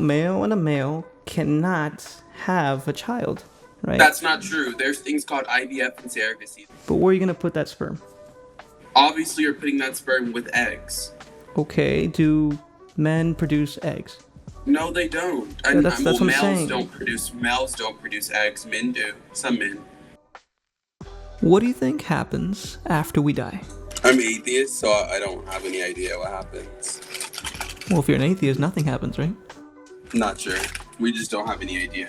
male and a male cannot have a child, right? That's not true. There's things called IVF and surrogacy. But where are you going to put that sperm? Obviously, you're putting that sperm with eggs. Okay, do men produce eggs? No, they don't. Yeah, And that's well, what I'm males saying. don't produce eggs. Men do. Some men. What do you think happens after we die? I'm atheist, so I don't have any idea what happens. Well, if you're an atheist, nothing happens, right? Not sure. We just don't have any idea.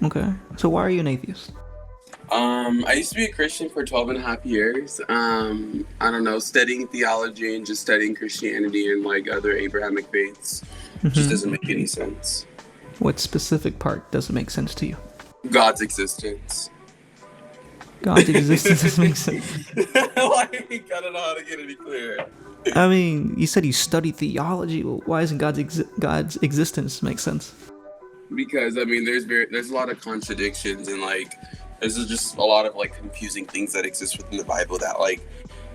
Okay. So why are you an atheist? I used to be a Christian for 12 and a half years. I don't know, studying theology and just studying Christianity and like other Abrahamic faiths just doesn't make any sense. What specific part doesn't make sense to you? God's existence. God's existence doesn't make sense. Like, I don't know how to get any clearer. I mean, you said you study theology. Well, why doesn't God's existence make sense? Because I mean, there's a lot of contradictions and like there's just a lot of like confusing things that exist within the Bible that like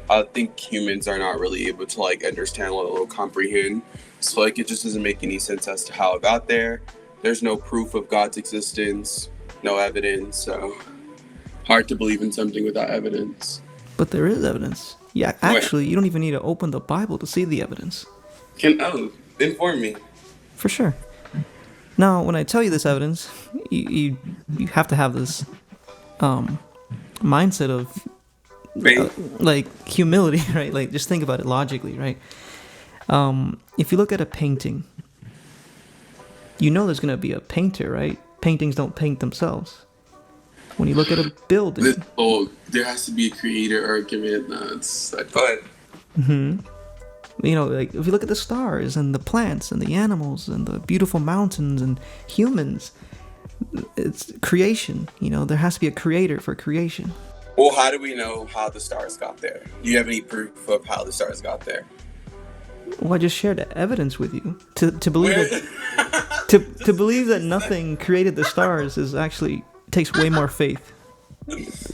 I think humans are not really able to like understand or comprehend. So like it just doesn't make any sense as to how it got there. There's no proof of God's existence, no evidence. So hard to believe in something without evidence. But there is evidence. Yeah, actually, you don't even need to open the Bible to see the evidence. Inform me. For sure. Now, when I tell you this evidence, you have to have this mindset of like humility, right? Like just think about it logically, right? If you look at a painting, you know there's gonna be a painter, right? Paintings don't paint themselves. When you look at a building, there has to be a creator argument. That's fun. You know, like if you look at the stars and the plants and the animals and the beautiful mountains and humans, it's creation. You know, there has to be a creator for creation. Well, how do we know how the stars got there? Do you have any proof of how the stars got there? Well, I just shared the evidence with you. To believe that to believe that nothing created the stars is actually takes way more faith.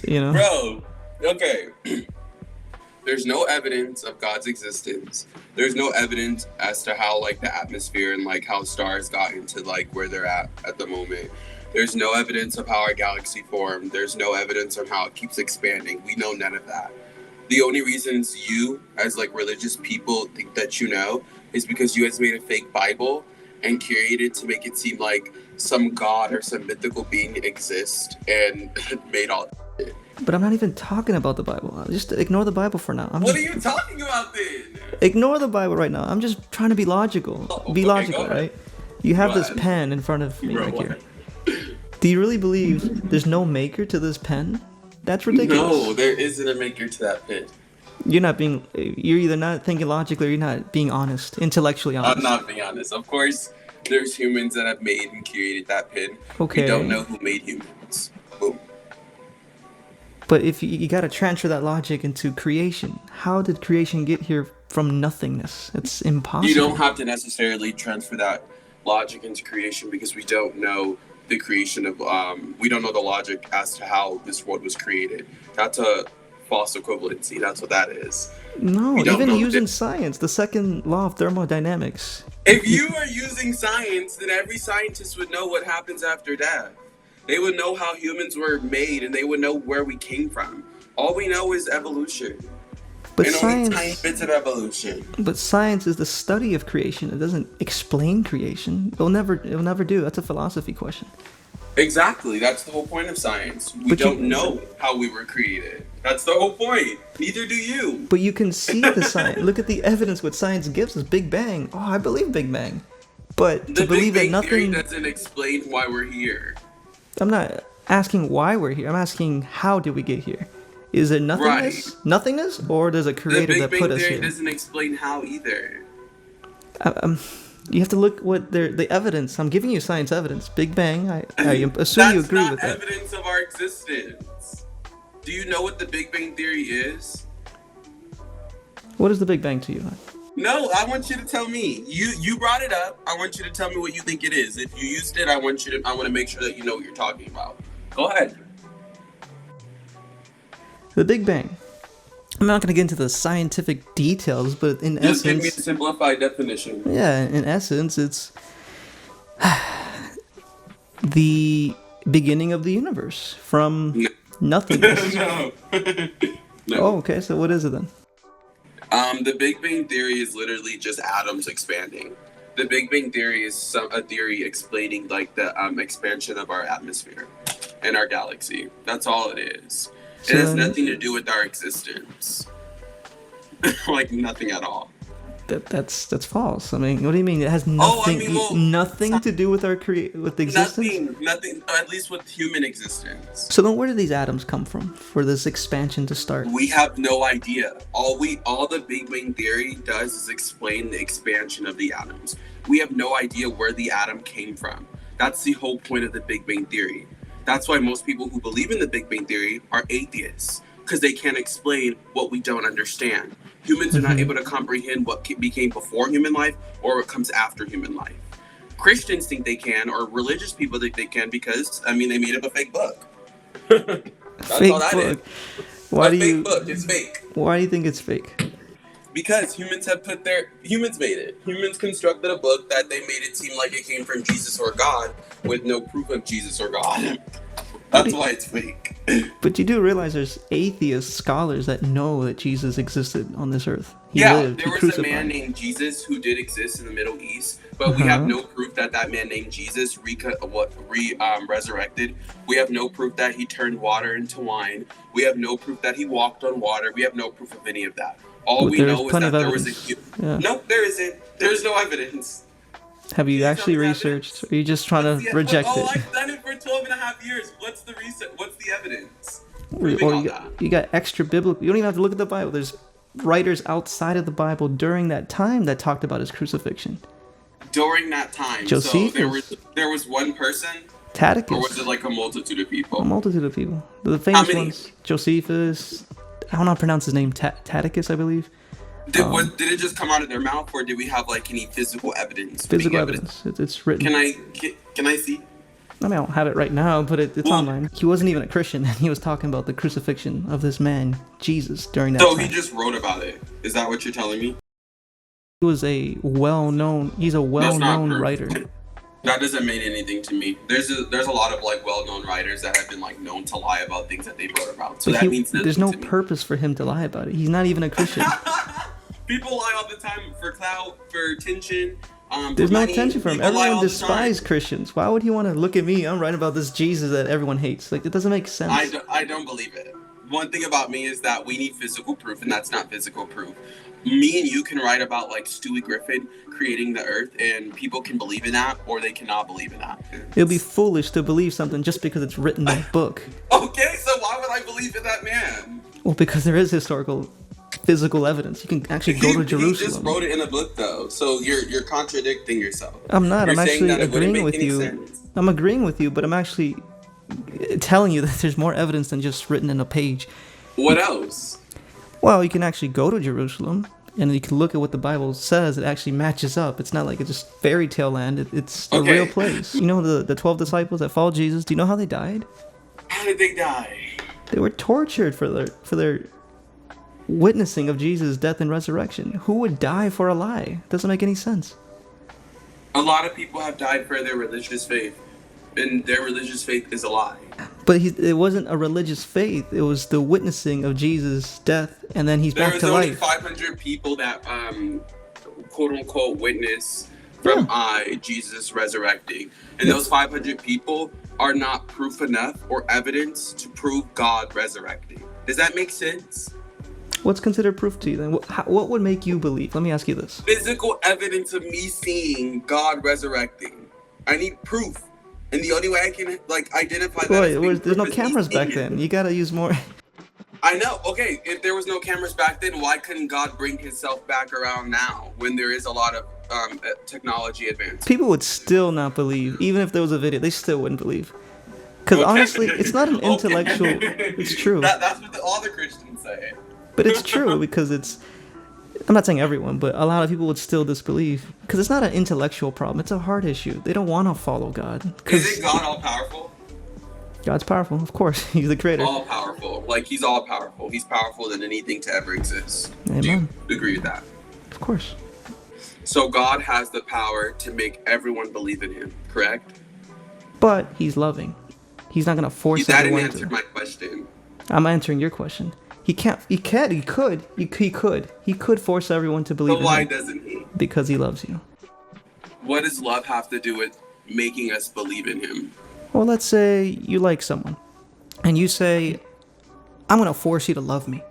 You know, bro. Okay. There's no evidence of God's existence. There's no evidence as to how like the atmosphere and like how stars got into like where they're at the moment. There's no evidence of how our galaxy formed. There's no evidence of how it keeps expanding. We know none of that. The only reasons you, as like religious people, think that you know is because you guys made a fake Bible and curated to make it seem like some god or some mythical being exists and made all it. But I'm not even talking about the Bible. Just ignore the Bible for now. What are you talking about then? Ignore the Bible right now. I'm just trying to be logical. Logical, right? You have this pen in front of me right here. Do you really believe there's no maker to this pen? That's ridiculous. No, there isn't a maker to that pen. You're either not thinking logically or you're not being honest, intellectually honest. I'm not being honest. Of course, there's humans that have made and created that pen. Okay. We don't know who made humans. Boom. But if you got to transfer that logic into creation, how did creation get here from nothingness? It's impossible. You don't have to necessarily transfer that logic into creation because we don't know the creation of we don't know the logic as to how this world was created. That's a false equivalency. That's what that is. No, even using science, the second law of thermodynamics. If you are using science, then every scientist would know what happens after death. They would know how humans were made and they would know where we came from. All we know is evolution. But and science, only tiny bits of evolution. But science is the study of creation. It doesn't explain creation. It'll never do. That's a philosophy question. Exactly. That's the whole point of science. We don't know how we were created. That's the whole point. Neither do you. But you can see the science. Look at the evidence what science gives us. Big Bang. Oh, I believe Big Bang. But to believe that nothing theory doesn't explain why we're here. I'm not asking why we're here. I'm asking how did we get here? Is it nothingness? Right. Nothingness? Or there's a creator that put us here? The Big Bang theory doesn't explain how either. You have to look what the evidence. I'm giving you science evidence. Big Bang. I assume you agree with that. That's not evidence of our existence. Do you know what the Big Bang theory is? What is the Big Bang to you? No, I want you to tell me. You brought it up. I want you to tell me what you think it is. If you used it, I want to make sure that you know what you're talking about. Go ahead. The Big Bang. I'm not going to get into the scientific details, but in essence... Just give me a simplified definition. Yeah, in essence, it's The beginning of the universe from nothingness. No. No. Oh, okay. So what is it then? The Big Bang Theory is literally just atoms expanding. The Big Bang Theory is a theory explaining like the expansion of our atmosphere and our galaxy. That's all it is. So It has nothing to do with our existence. Like nothing at all. That's false. I mean, what do you mean? It has nothing nothing to do with our with existence? Nothing. At least with human existence. So then, where do these atoms come from for this expansion to start? We have no idea. All the Big Bang Theory does is explain the expansion of the atoms. We have no idea where the atom came from. That's the whole point of the Big Bang Theory. That's why most people who believe in the Big Bang Theory are atheists, because they can't explain what we don't understand. Humans are not able to comprehend what became before human life or what comes after human life. Christians think they can, or religious people think they can, because, I mean, they made up a fake book. That's Fake all that book. is. Why do fake you? book. It's fake. Why do you think it's fake? Because humans made it. Humans constructed a book that they made it seem like it came from Jesus or God, with no proof of Jesus or God. That's why it's fake. But you do realize there's atheist scholars that know that Jesus existed on this earth. There was a man named Jesus who did exist in the Middle East, but we have no proof that man named Jesus resurrected. We have no proof that he turned water into wine. We have no proof that he walked on water. We have no proof of any of that. All we know is that there was a... No, there isn't. There's no evidence. Have you actually researched? Or are you just trying to reject it? I've done it for 12 and a half years. What's the reason? What's the evidence? Or you got extra biblical. You don't even have to look at the Bible. There's writers outside of the Bible during that time that talked about his crucifixion. During that time, Josephus. So there was one person. Tacitus. Or was it like a multitude of people? A multitude of people. The famous ones. Josephus. I don't know how to pronounce his name. Tacitus, I believe. Did it just come out of their mouth, or did we have like any physical evidence? Physical evidence. It's written. Can I see? I mean, I don't have it right now, but it's online. He wasn't even a Christian, and he was talking about the crucifixion of this man, Jesus, during that time. So he just wrote about it. Is that what you're telling me? He was a well-known writer. That doesn't mean anything to me. There's a lot of like well-known writers that have been like known to lie about things that they wrote about. So that means nothing. There's no purpose for him to lie about it. He's not even a Christian. People lie all the time for clout, for attention. There's no attention for him. Everyone despises Christians. Why would he want to look at me? I'm writing about this Jesus that everyone hates. Like, it doesn't make sense. I don't believe it. One thing about me is that we need physical proof, and that's not physical proof. Me and you can write about like Stewie Griffin creating the earth, and people can believe in that, or they cannot believe in that. It'll be foolish to believe something just because it's written in a book. Okay, so why would I believe in that man? Well, because there is historical physical evidence. You can actually go to Jerusalem. He just wrote it in a book, though, so you're contradicting yourself. I'm not. I'm actually agreeing with you. Sense. I'm agreeing with you, but I'm actually telling you that there's more evidence than just written in a page. What else? Well, you can actually go to Jerusalem, and you can look at what the Bible says. It actually matches up. It's not like it's just fairy tale land. It's a real place. You know the 12 disciples that followed Jesus? Do you know how they died? How did they die? They were tortured for their witnessing of Jesus' death and resurrection. Who would die for a lie? It doesn't make any sense. A lot of people have died for their religious faith, and their religious faith is a lie. But it wasn't a religious faith. It was the witnessing of Jesus' death, and then he's back to life. There was only 500 people that, quote unquote, witness from Jesus resurrecting, and those 500 people are not proof enough or evidence to prove God resurrecting. Does that make sense? What's considered proof to you then? What would make you believe? Let me ask you this. Physical evidence of me seeing God resurrecting. I need proof. And the only way I can identify that there's no cameras back then. You gotta use more. I know. Okay, if there was no cameras back then, why couldn't God bring himself back around now when there is a lot of technology advancement? People would still not believe. Even if there was a video, they still wouldn't believe. Because honestly, it's not an intellectual... It's true. That's what all the Christians say. But it's true because it's... I'm not saying everyone, but a lot of people would still disbelieve. Because it's not an intellectual problem. It's a heart issue. They don't want to follow God. Isn't God all-powerful? God's powerful, of course. He's the creator. All-powerful. Like, he's all-powerful. He's powerful than anything to ever exist. Amen. Do you agree with that? Of course. So God has the power to make everyone believe in him, correct? But he's loving. He's not gonna force That didn't everyone answer to. my question. I'm answering your question. He can't. He can. He could. He could. He could force everyone to believe So in why him doesn't he? because he loves you. What does love have to do with making us believe in him? Well, let's say you like someone, and you say, "I'm gonna force you to love me."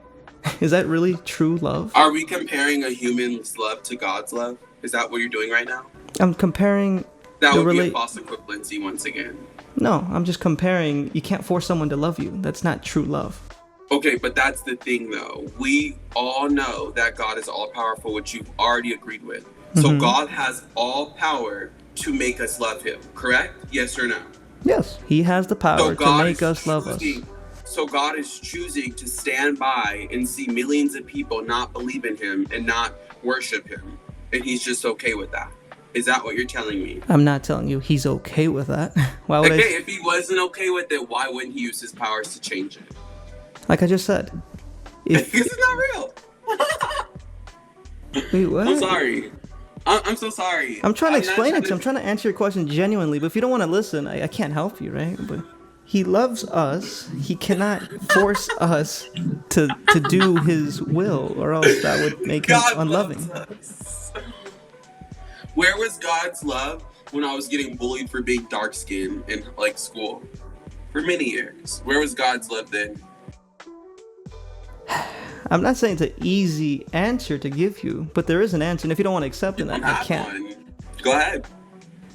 Is that really true love? Are we comparing a human's love to God's love? Is that what you're doing right now? I'm comparing. That the would be a false equivalency once again. No, I'm just comparing. You can't force someone to love you. That's not true love. Okay, but that's the thing though. We all know that God is all powerful, which you've already agreed with. So God has all power to make us love him, correct? Yes or no? Yes, he has the power to make us love us. So God is choosing to stand by and see millions of people not believe in him and not worship him. And he's just okay with that. Is that what you're telling me? I'm not telling you he's okay with that. Why would Okay, if he wasn't okay with it, why wouldn't he use his powers to change it? Like I just said. Because it's not real. Wait, what? I'm sorry. I'm so sorry. I'm trying to explain it to you. I'm trying to answer your question genuinely, but if you don't want to listen, I can't help you, right? But he loves us. He cannot force us to do his will, or else that would make him unloving. Where was God's love when I was getting bullied for being dark-skinned in like school? For many years. Where was God's love then? I'm not saying it's an easy answer to give you, but there is an answer, and if you don't want to accept it, I can't. One. Go ahead.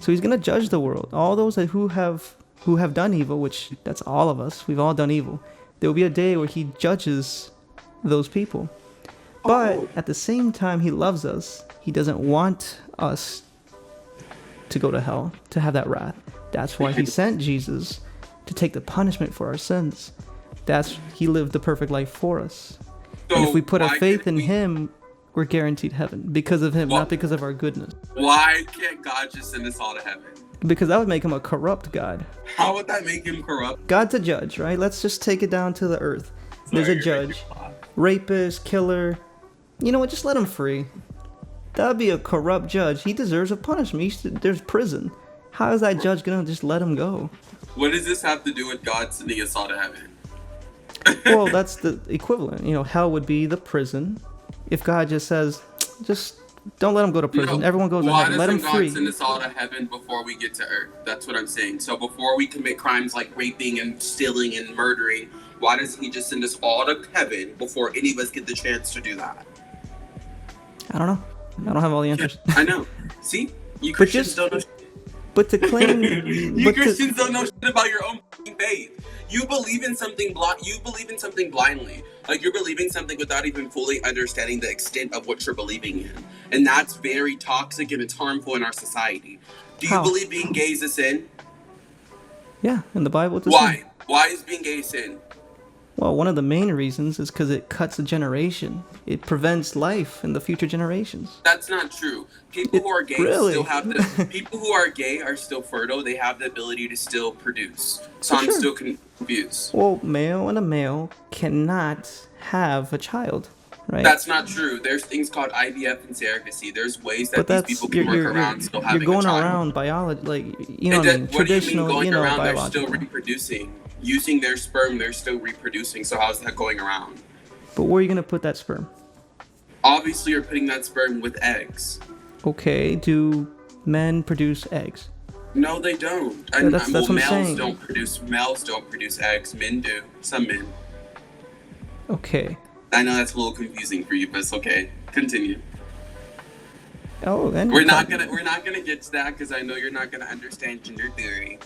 So he's gonna judge the world. All those who have done evil, which that's all of us. We've all done evil. There will be a day where he judges those people. But at the same time, he loves us. He doesn't want us to go to hell, to have that wrath. That's why he sent Jesus to take the punishment for our sins. He lived the perfect life for us. So and if we put our faith in him, we're guaranteed heaven because of him, not because of our goodness. Why can't God just send us all to heaven? Because that would make him a corrupt God. How would that make him corrupt? God's a judge, right? Let's just take it down to the earth. There's a judge, rapist, killer. You know what? Just let him free. That would be a corrupt judge. He deserves a punishment. There's prison. How is that judge gonna just let him go? What does this have to do with God sending us all to heaven? Well, that's the equivalent. You know, hell would be the prison. If God just says, just don't let him go to prison. Everyone goes to heaven. Let him free. Why doesn't God send us all to heaven before we get to earth? That's what I'm saying. So before we commit crimes like raping and stealing and murdering, why doesn't he just send us all to heaven before any of us get the chance to do that? I don't know. I don't have all the answers. I know. See? You Christians don't know shit. But to claim... you Christians don't know shit about your own faith. You believe in something blindly. Like you're believing something without even fully understanding the extent of what you're believing in. And that's very toxic and it's harmful in our society. Do you believe being gay is a sin? Yeah, in the Bible it's a Why? sin. Why is being gay a sin? Well, one of the main reasons is because it cuts a generation. It prevents life in the future generations. That's not true. People who are gay still have people who are gay are still fertile. They have the ability to still produce. So I'm still confused. Well, male and a male cannot have a child, right? That's not true. There's things called IVF and surrogacy. There's ways that these people can work around still having a child. You're going around biology, like, you know what I mean? Traditional, going around, biological. they're still reproducing. Using their sperm, they're still reproducing. So how's that going around? But where are you going to put that sperm? Obviously, you're putting that sperm with eggs. Okay, do men produce eggs? No, they don't. Yeah, that's what I'm saying. Males don't produce eggs. Men do. Some men. Okay. I know that's a little confusing for you, but it's okay. Continue. Oh, then we're not gonna get to that because I know you're not gonna understand gender theory.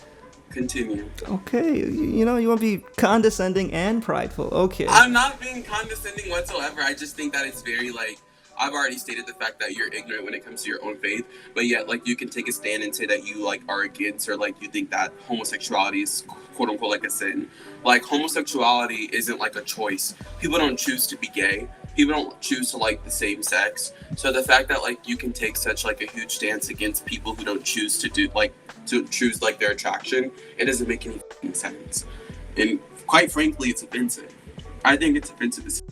Continue. Okay, you know, you want to be condescending and prideful. Okay. I'm not being condescending whatsoever. I just think that it's very, like, I've already stated the fact that you're ignorant when it comes to your own faith, but yet, like, you can take a stand and say that you, like, are against or, like, you think that homosexuality is, quote-unquote, like a sin. Like, homosexuality isn't, like, a choice. People don't choose to be gay. People don't choose to like the same sex. So the fact that, like, you can take such, like, a huge stance against people who don't choose to choose like their attraction, it doesn't make any sense. And quite frankly, it's offensive. I think it's offensive.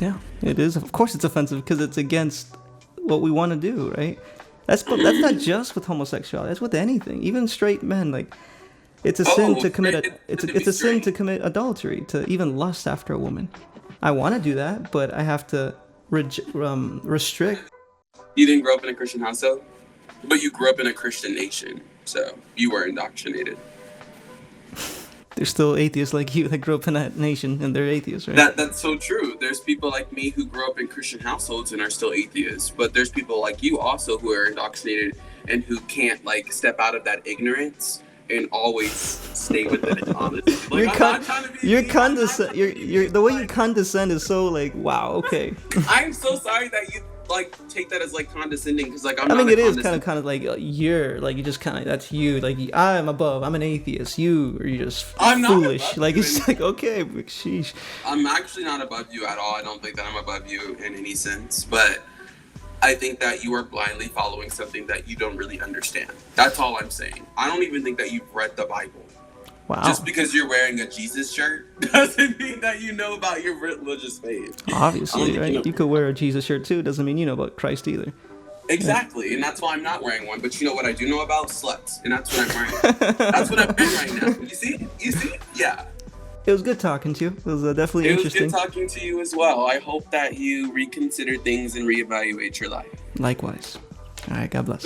Yeah, it is. Of course it's offensive because it's against what we want to do, right? That's not just with homosexuality. That's with anything. Even straight men, like it's a sin to commit it's a sin to commit adultery, to even lust after a woman. I want to do that, but I have to restrict. You didn't grow up in a Christian household, but you grew up in a Christian nation, so you were indoctrinated. There's still atheists like you that grew up in that nation, and they're atheists, right? That's so true. There's people like me who grew up in Christian households and are still atheists, but there's people like you also who are indoctrinated and who can't like step out of that ignorance and always stay with it honestly. Like, the way you condescend is so like, wow, okay. I'm so sorry that you like take that as like condescending, because like I mean it is kind of like you're like, you just kind of, that's you, like I'm above, I'm an atheist, you are just foolish, like it's like, okay, sheesh. I'm actually not above you at all. I don't think that I'm above you in any sense, but I think that you are blindly following something that you don't really understand. That's all I'm saying. I don't even think that you've read the Bible. Wow. Just because you're wearing a Jesus shirt doesn't mean that you know about your religious faith. Obviously, right? You could wear a Jesus shirt too. Doesn't mean you know about Christ either. Exactly, and that's why I'm not wearing one. But you know what I do know about? Sluts, and that's what I'm wearing. That's what I'm wearing right now. You see? Yeah. It was good talking to you. It was definitely interesting. It was good talking to you as well. I hope that you reconsider things and reevaluate your life. Likewise. All right, God bless.